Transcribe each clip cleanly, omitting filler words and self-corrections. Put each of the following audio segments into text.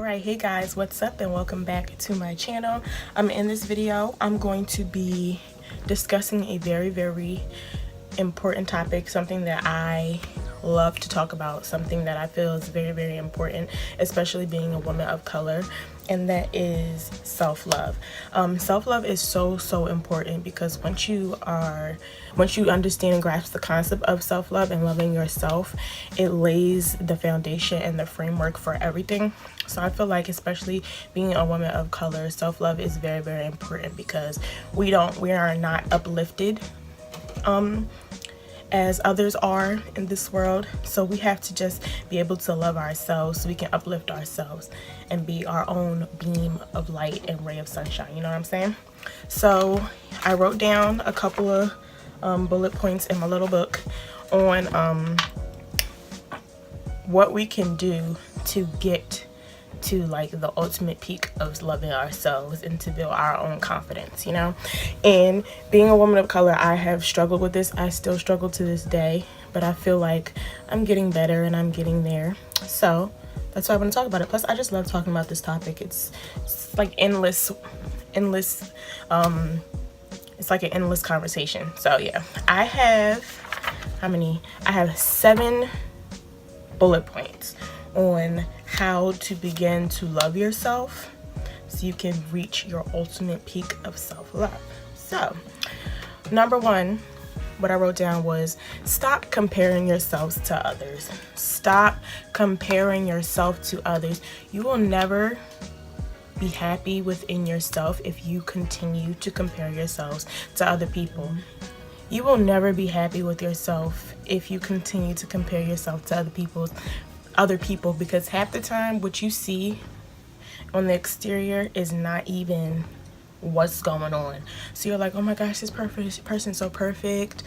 Alright, hey guys, what's up and welcome back to my channel. In this video, I'm going to be discussing a very important topic, something that I love to talk about, something that I feel is very important, especially being a woman of color, and that is self-love. Self-love is so important because once you understand and grasp the concept of self-love and loving yourself, it lays the foundation and the framework for everything. So I feel like, especially being a woman of color, self-love is very important because we are not uplifted as others are in this world. So we have to just be able to love ourselves so we can uplift ourselves and be our own beam of light and ray of sunshine, you know what I'm saying? So I wrote down a couple of bullet points in my little book on what we can do to get to like the ultimate peak of loving ourselves and to build our own confidence, you know. And being a woman of color, I have struggled with this. I still struggle to this day, but I feel like I'm getting better and I'm getting there. So that's why I want to talk about it. Plus I just love talking about this topic. It's like endless it's like an endless conversation. So yeah, I have I have 7 bullet points on how to begin to love yourself so you can reach your ultimate peak of self-love. So number 1, what I wrote down was stop comparing yourselves to others. Stop comparing yourself to others. You will never be happy within yourself if you continue to compare yourselves to other people. You will never be happy with yourself if you continue to compare yourself to other people, because half the time what you see on the exterior is not even what's going on. So you're like, oh my gosh, this person's so perfect,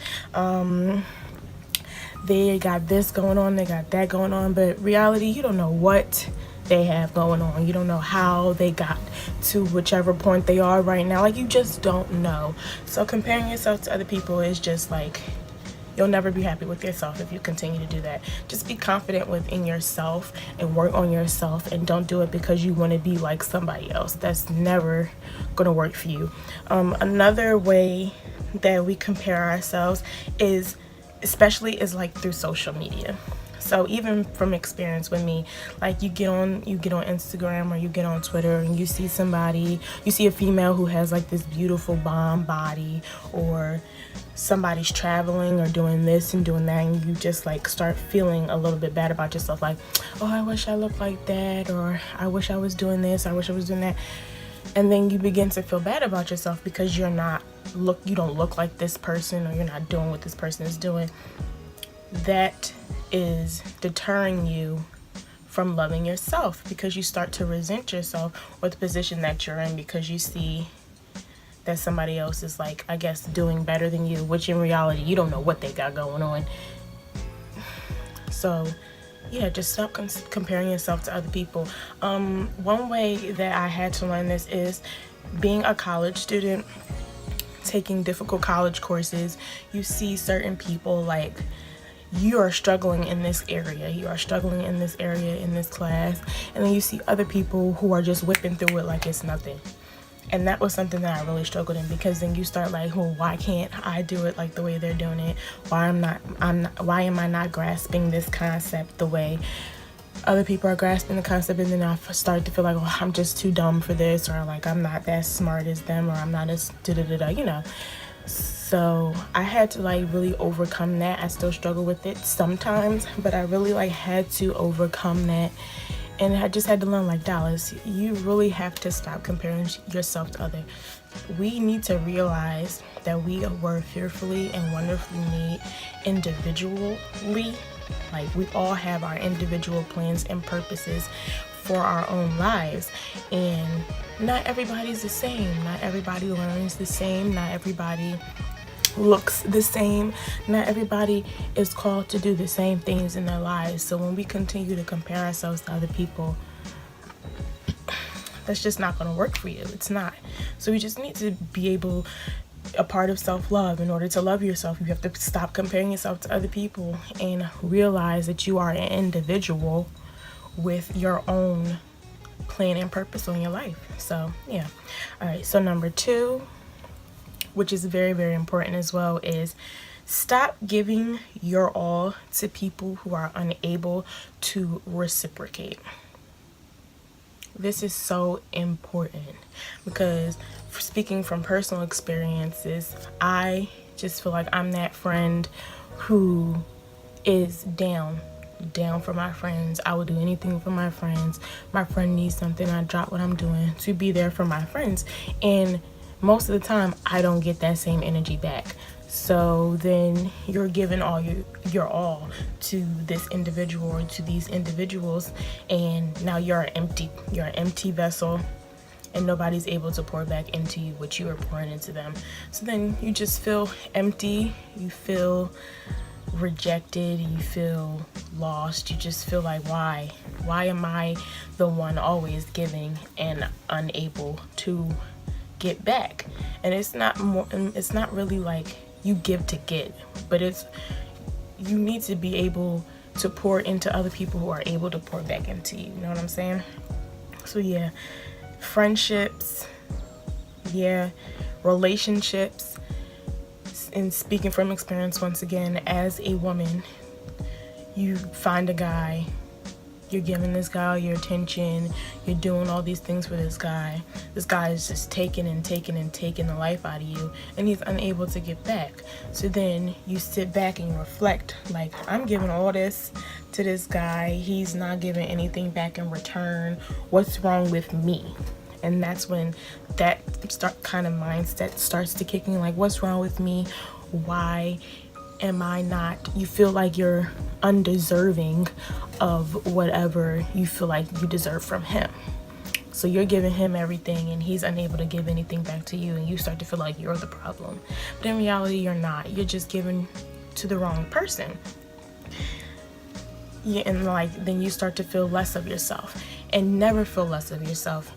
they got this going on, they got that going on, but reality, you don't know what they have going on. You don't know how they got to whichever point they are right now. Like, you just don't know. So comparing yourself to other people is just like, you'll never be happy with yourself if you continue to do that. Just be confident within yourself and work on yourself, and don't do it because you want to be like somebody else. That's never gonna work for you. Another way that we compare ourselves is like through social media. So even from experience with me, like you get on Instagram or you get on Twitter and you see a female who has like this beautiful bomb body, or somebody's traveling or doing this and doing that, and you just like start feeling a little bit bad about yourself, like, oh, I wish I looked like that, or I wish I was doing this, I wish I was doing that. And then you begin to feel bad about yourself because you don't look like this person, or you're not doing what this person is doing. That is deterring you from loving yourself, because you start to resent yourself or the position that you're in because you see that somebody else is, like, I guess, doing better than you, which in reality you don't know what they got going on. So yeah, just stop comparing yourself to other people. One way that I had to learn this is being a college student, taking difficult college courses. You see certain people, like, you are struggling in this area, you are struggling in this area, in this class, and then you see other people who are just whipping through it like it's nothing. And that was something that I really struggled in, because then you start like, well, why can't I do it like the way they're doing it? Why am I not grasping this concept the way other people are grasping the concept? And then I start to feel like, well, I'm just too dumb for this, or like I'm not that smart as them, or I'm not as you know. So I had to like really overcome that. I still struggle with it sometimes, but I really like had to overcome that. And I just had to learn, like, Dallas, you really have to stop comparing yourself to others. We need to realize that we were fearfully and wonderfully made individually. Like, we all have our individual plans and purposes for our own lives. And not everybody's the same. Not everybody learns the same. Not everybody looks the same. Not everybody is called to do the same things in their lives. So when we continue to compare ourselves to other people, that's just not going to work for you. It's not. So we just need to be able, a part of self-love, in order to love yourself, you have to stop comparing yourself to other people and realize that you are an individual with your own plan and purpose on your life. So yeah. All right, so number 2, which is very, very important as well, is stop giving your all to people who are unable to reciprocate. This is so important because, speaking from personal experiences, I just feel like I'm that friend who is down for my friends. I will do anything for my friends. My friend needs something, I drop what I'm doing to be there for my friends. And most of the time, I don't get that same energy back. So then you're giving all your all to this individual or to these individuals, and now you're an empty vessel, and nobody's able to pour back into you what you are pouring into them. So then you just feel empty, you feel rejected, you feel lost. You just feel like, why am I the one always giving and unable to get back? And it's not really like you give to get, but you need to be able to pour into other people who are able to pour back into you. You know what I'm saying? So yeah, friendships, yeah, relationships. And speaking from experience, once again, as a woman, you find a guy, you're giving this guy all your attention, you're doing all these things for this guy is just taking the life out of you, and he's unable to get back. So then you sit back and you reflect, like, I'm giving all this to this guy, he's not giving anything back in return. What's wrong with me? And that's when that kind of mindset starts to kick in, like, what's wrong with me? Why am I not? You feel like you're undeserving of whatever you feel like you deserve from him. So you're giving him everything and he's unable to give anything back to you, and you start to feel like you're the problem. But in reality, you're not. You're just giving to the wrong person. Yeah, and then you start to feel less of yourself, and never feel less of yourself.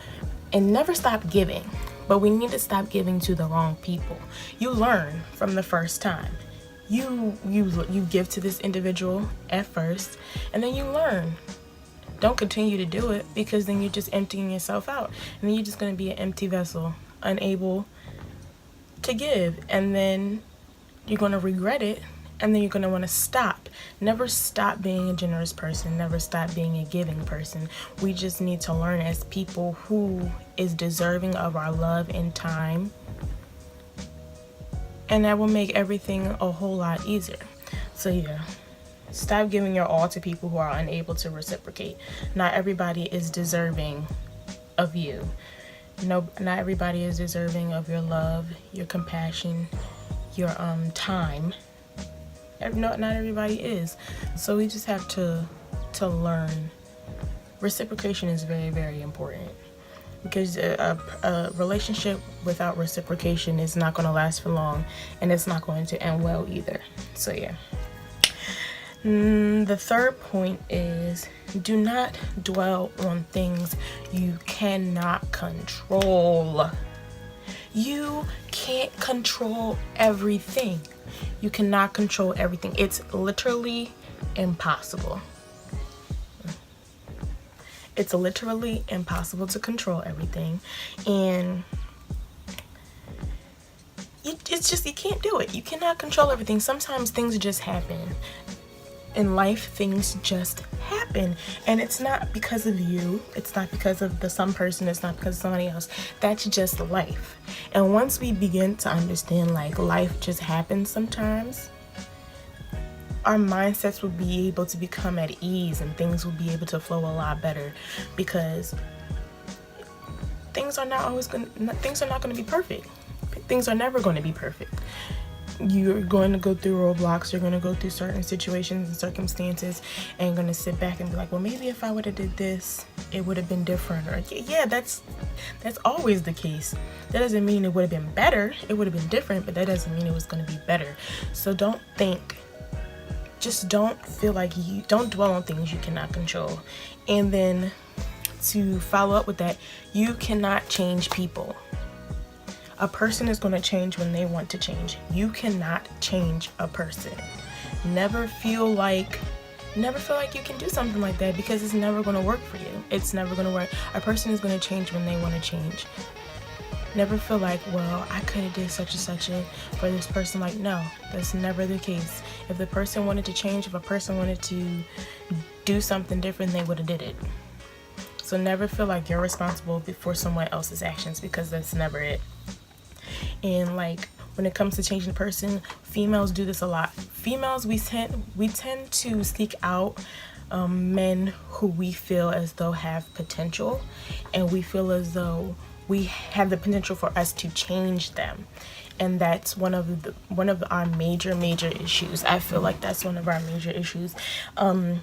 And never stop giving, but we need to stop giving to the wrong people. You learn from the first time. You give to this individual at first, and then you learn. Don't continue to do it, because then you're just emptying yourself out, and then you're just going to be an empty vessel, unable to give, and then you're going to regret it, and then you're going to want to stop. Never stop being a generous person. Never stop being a giving person. We just need to learn as people who is deserving of our love and time. And that will make everything a whole lot easier. So yeah, stop giving your all to people who are unable to reciprocate. Not everybody is deserving of you. No, not everybody is deserving of your love, your compassion, your time. Not everybody is. So we just have to learn. Reciprocation is very, very important, because a relationship without reciprocation is not going to last for long, and it's not going to end well either. So yeah. The third point is, do not dwell on things you cannot control. You can't control everything. You cannot control everything. It's literally impossible. It's literally impossible to control everything. And it's just, you can't do it. You cannot control everything. Sometimes things just happen. In life, things just happen, and it's not because of you, it's not because of some person, it's not because of somebody else. That's just life. And once we begin to understand, like, life just happens sometimes, our mindsets will be able to become at ease, and things will be able to flow a lot better, because things are not going to be perfect. Things are never going to be perfect. You're going to go through roadblocks, you're going to go through certain situations and circumstances, and you're going to sit back and be like, well, maybe if I would have did this, it would have been different. Or yeah, that's always the case. That doesn't mean it would have been better. It would have been different, but that doesn't mean it was going to be better. So don't feel like don't dwell on things you cannot control. And then to follow up with that, you cannot change people. A person is going to change when they want to change. You cannot change a person. Never feel like Never feel like you can do something like that, because it's never going to work for you. It's never going to work. A person is going to change when they want to change. Never feel like, well, I could have did such and such for this person. Like, no, that's never the case. If the person wanted to change, if a person wanted to do something different, they would have did it. So never feel like you're responsible for someone else's actions, because that's never it. And like, when it comes to changing a person, females do this a lot. Females, we tend to seek out men who we feel as though have potential, and we feel as though we have the potential for us to change them. And that's one of our major issues. I feel like that's one of our major issues. When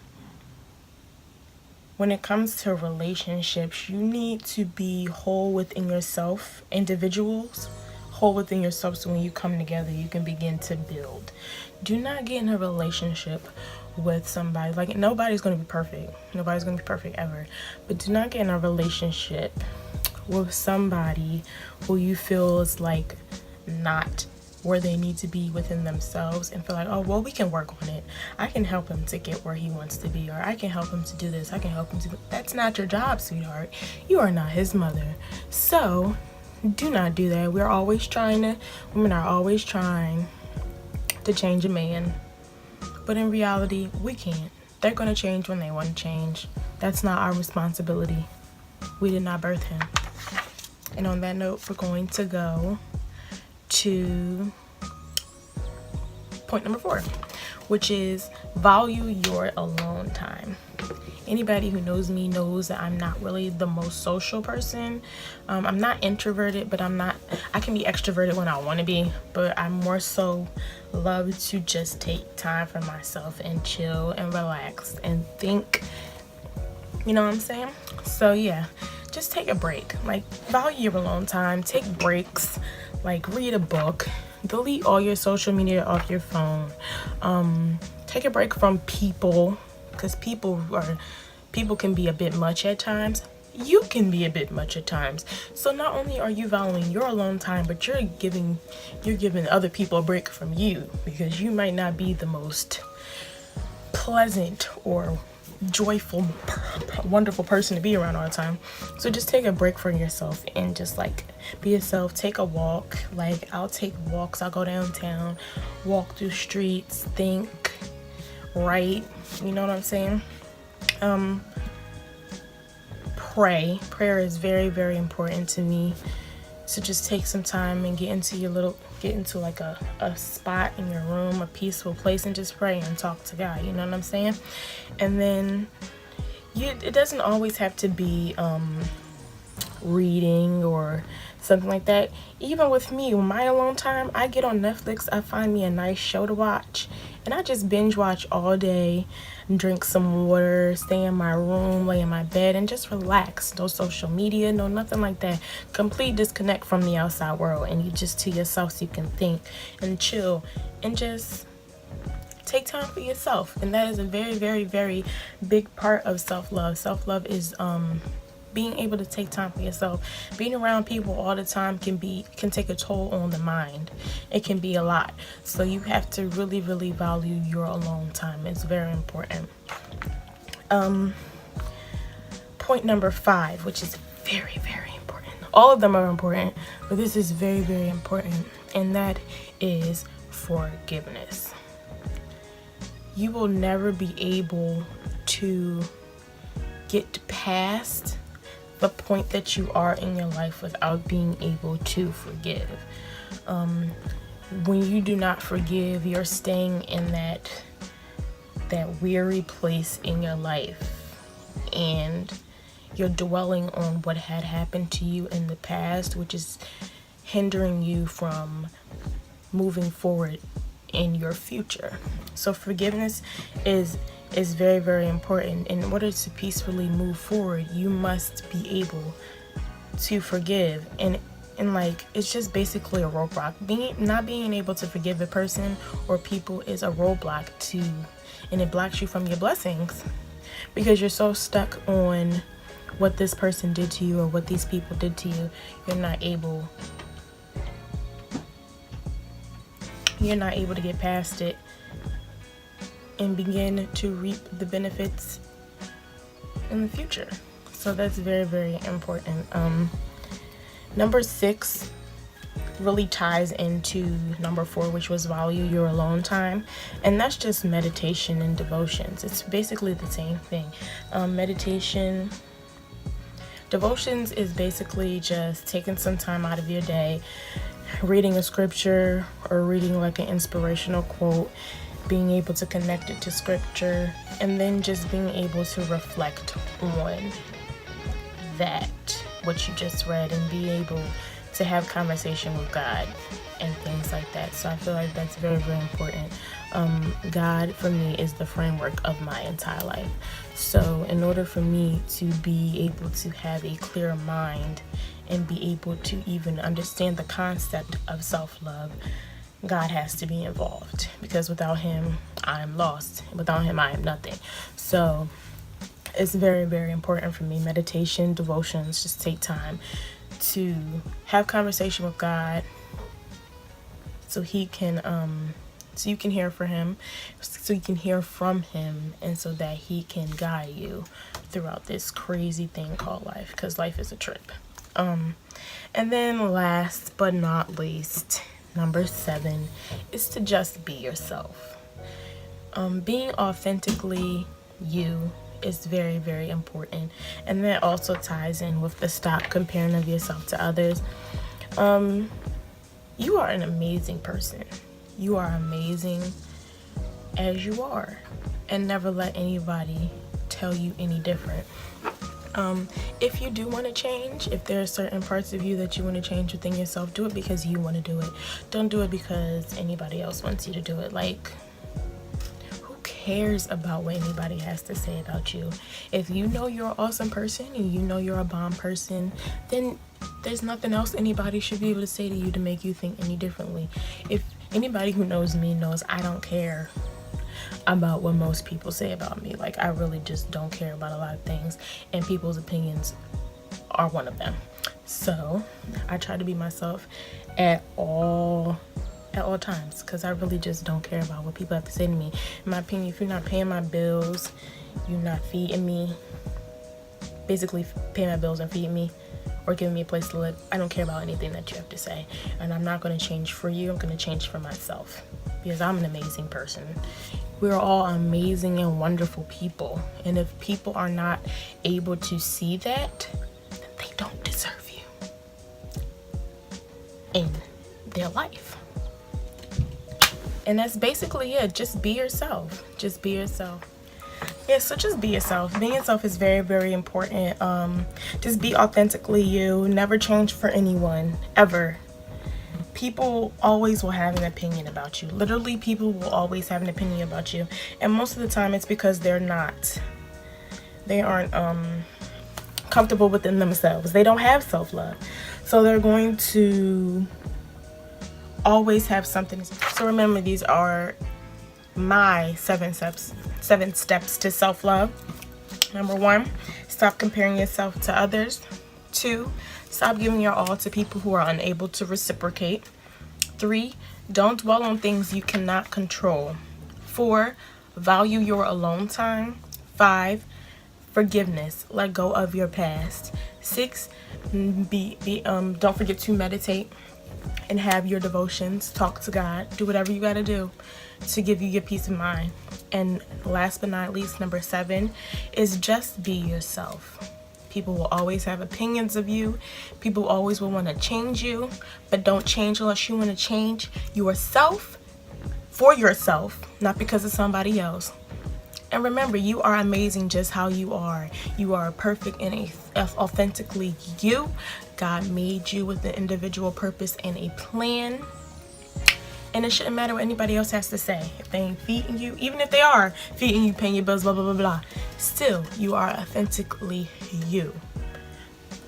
it comes to relationships, you need to be whole within yourself. Individuals, whole within yourself, so when you come together, you can begin to build. Do not get in a relationship with somebody, like, nobody's going to be perfect. Nobody's going to be perfect ever. But do not get in a relationship with somebody who you feel is like not where they need to be within themselves, and feel like, oh, well, we can work on it. I can help him to get where he wants to be, or I can help him to do this. I can help him to. That's not your job, sweetheart. You are not his mother. So do not do that. Women are always trying to change a man, but in reality, we can't. They're going to change when they want to change. That's not our responsibility. We did not birth him. And on that note, we're going to go to point number 4, which is value your alone time. Anybody who knows me knows that I'm not really the most social person. I'm not introverted, but I can be extroverted when I want to be, but I more so love to just take time for myself and chill and relax and think. You know what I'm saying? So yeah, just take a break. Like, value your alone time. Take breaks. Like, read a book. Delete all your social media off your phone. Take a break from people, because people can be a bit much at times. You can be a bit much at times. So not only are you valuing your alone time, but you're giving other people a break from you, because you might not be the most pleasant or joyful, wonderful person to be around all the time. So just take a break from yourself and just like be yourself. Take a walk. Like, I'll take walks. I'll go downtown, walk through streets, think, write. You know what I'm saying? Pray. Prayer is very, very important to me. So just take some time and get into like a spot in your room, a peaceful place, and just pray and talk to God. You know what I'm saying? And then it doesn't always have to be reading or something like that. Even with me, with my alone time, I get on Netflix, I find me a nice show to watch, and I just binge watch all day, drink some water, stay in my room, lay in my bed, and just relax. No social media, no nothing like that. Complete disconnect from the outside world, and you just to yourself, so you can think and chill and just take time for yourself. And that is a very, very, very big part of self-love. Self-love is being able to take time for yourself. Being around people all the time can take a toll on the mind. It can be a lot. So you have to really, really value your alone time. It's very important. Point number 5, which is very, very important. All of them are important, but this is very, very important, and that is forgiveness. You will never be able to get past the point that you are in your life without being able to forgive. When you do not forgive, you're staying in that weary place in your life, and you're dwelling on what had happened to you in the past, which is hindering you from moving forward in your future. So forgiveness is very, very important. In order to peacefully move forward, you must be able to forgive. And like, it's just basically a roadblock. Not being able to forgive a person or people is a roadblock and it blocks you from your blessings, because you're so stuck on what this person did to you or what these people did to you. You're not able to get past it. and begin to reap the benefits in the future. So that's very, very important. Number 6 really ties into number 4, which was value your alone time, and that's just meditation and devotions. It's basically the same thing. Devotions is basically just taking some time out of your day, reading a scripture or reading like an inspirational quote, being able to connect it to scripture, and then just being able to reflect on that, what you just read, and be able to have conversation with God and things like that. So I feel like that's very, very important. God for me is the framework of my entire life. So in order for me to be able to have a clear mind and be able to even understand the concept of self-love, God has to be involved, because without him I am lost. Without him I am nothing. So it's very, very important for me. Meditation, devotions, just take time to have conversation with God so he can so you can hear from him, and so that he can guide you throughout this crazy thing called life, because life is a trip. And then last but not least, number 7 is to just be yourself. Being authentically you is very, very important, and that also ties in with the stop comparing of yourself to others. You are an amazing person. You are amazing as you are, and never let anybody tell you any different. If you do want to change, if there are certain parts of you that you want to change within yourself, do it because you want to do it. Don't do it because anybody else wants you to do it. Like, who cares about what anybody has to say about you? If you know you're an awesome person and you know you're a bomb person, then there's nothing else anybody should be able to say to you to make you think any differently. If anybody who knows me knows I don't care about what most people say about me. Like, I really just don't care about a lot of things, and people's opinions are one of them. So I try to be myself at all times, because I really just don't care about what people have to say to me. In my opinion, if you're not paying my bills, you're not feeding me, basically paying my bills and feeding me, or giving me a place to live, I don't care about anything that you have to say. And I'm not going to change for you. I'm going to change for myself, because I'm an amazing person. We're all amazing and wonderful people. And if people are not able to see that, then they don't deserve you in their life. And that's basically it. Just be yourself. Just be yourself. Yeah, so just be yourself. Being yourself is very, very important. Just be authentically you. Never change for anyone, ever. People always will have an opinion about you. Literally, people will always have an opinion about you. And most of the time, it's because they aren't comfortable within themselves. They don't have self-love. So they're going to always have something. So remember, these are my 7 steps to self-love. Number 1, stop comparing yourself to others. 2, stop giving your all to people who are unable to reciprocate. 3, don't dwell on things you cannot control. 4, value your alone time. 5, forgiveness, let go of your past. 6, don't forget to meditate and have your devotions. Talk to God. Do whatever you got to do to give you your peace of mind. And last but not least, number 7 is just be yourself. People will always have opinions of you. People always will want to change you, but don't change unless you want to change yourself for yourself, not because of somebody else. And remember, you are amazing just how you are. You are perfect and authentically you. God made you with an individual purpose and a plan. And it shouldn't matter what anybody else has to say. If they ain't feeding you, even if they are feeding you, paying your bills, blah, blah, blah, blah, still, you are authentically you.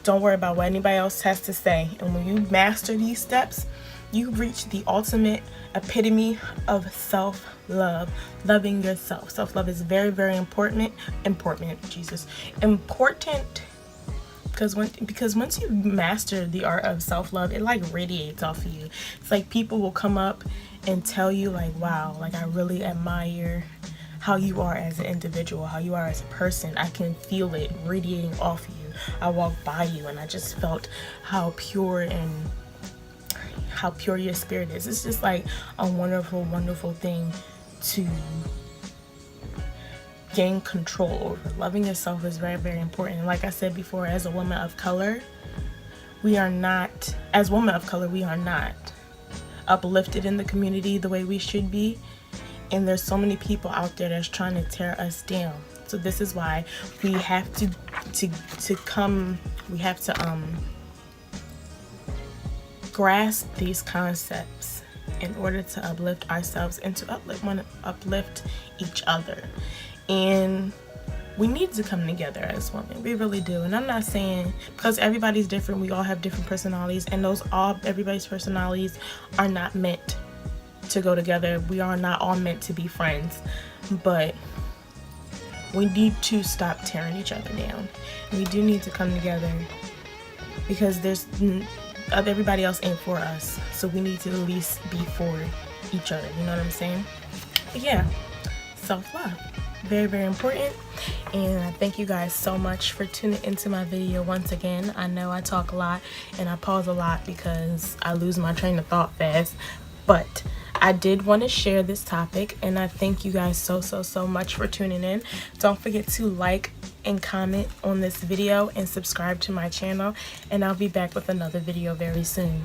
Don't worry about what anybody else has to say. And when you master these steps, you reach the ultimate epitome of self-love, loving yourself. Self-love is very, very important, because once you master the art of self-love, it like radiates off of you. It's like people will come up and tell you like, wow, like I really admire how you are as an individual, how you are as a person. I can feel it radiating off you. I walked by you and I just felt how pure your spirit is. It's just like a wonderful, wonderful thing to gain control over. Loving yourself is very, very important. And like I said before, as a woman of color, we are not uplifted in the community the way we should be. And there's so many people out there that's trying to tear us down. So this is why we have to grasp these concepts in order to uplift ourselves and to uplift each other. And we need to come together as women. We really do. And I'm not saying, because everybody's different, we all have different personalities, and everybody's personalities are not meant to go together. We are not all meant to be friends, but we need to stop tearing each other down. We do need to come together, because everybody else ain't for us, so we need to at least be for each other. You know what I'm saying? But yeah, self-love, very, very important. And I thank you guys so much for tuning into my video once again. I know I talk a lot and I pause a lot because I lose my train of thought fast, but I did want to share this topic, and I thank you guys so much for tuning in. Don't forget to like and comment on this video and subscribe to my channel, and I'll be back with another video very soon.